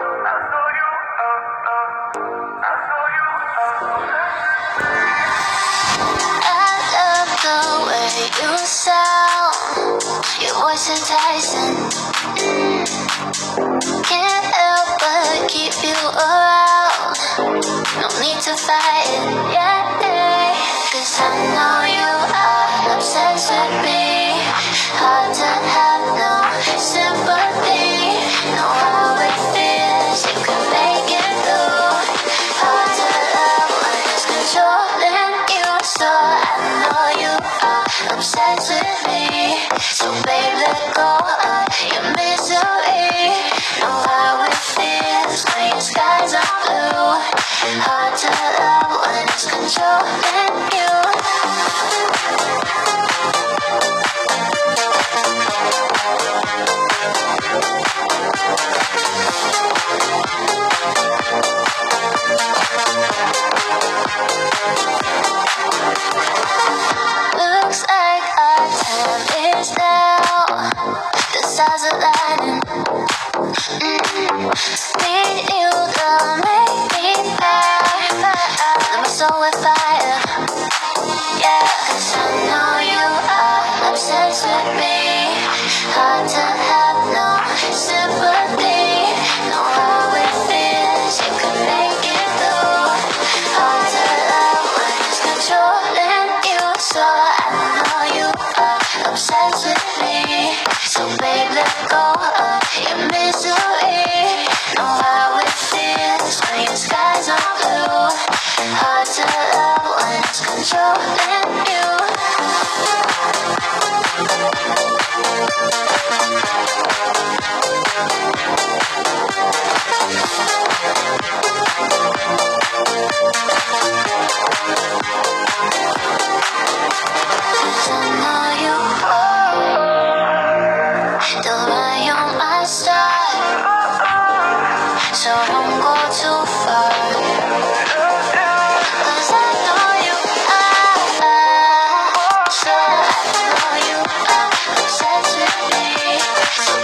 love the way you sound. Your voice enticing. Can't help but keep you around. No need to fight it, yeah. 'Cause I know you are obsessed with me. Hard to have no sympathy. Know how it feels, you can make it through. Hard to love when it's controlling you. So I know you are obsessed with me. So babe, let go of your misery. Know how it feels when your skies are blue. Hard to love when it's controlling you. Looks like our time is now. The stars are lighting. Need you to make me fire. Let me soul with fire. Yeah, 'cause I know you are obsessed with me. Hard to have no sympathy. Know how it feels, you can make it through. Hard to love when it's controlling you. So I know you are obsessed with me. So babe, let go of your misery. Know how it feels when your skies are blue. Hard to love when it's controlling you. I know you are the light on my side, so don't go too far. 'Cause I know you are, so I know you are obsessed with me. So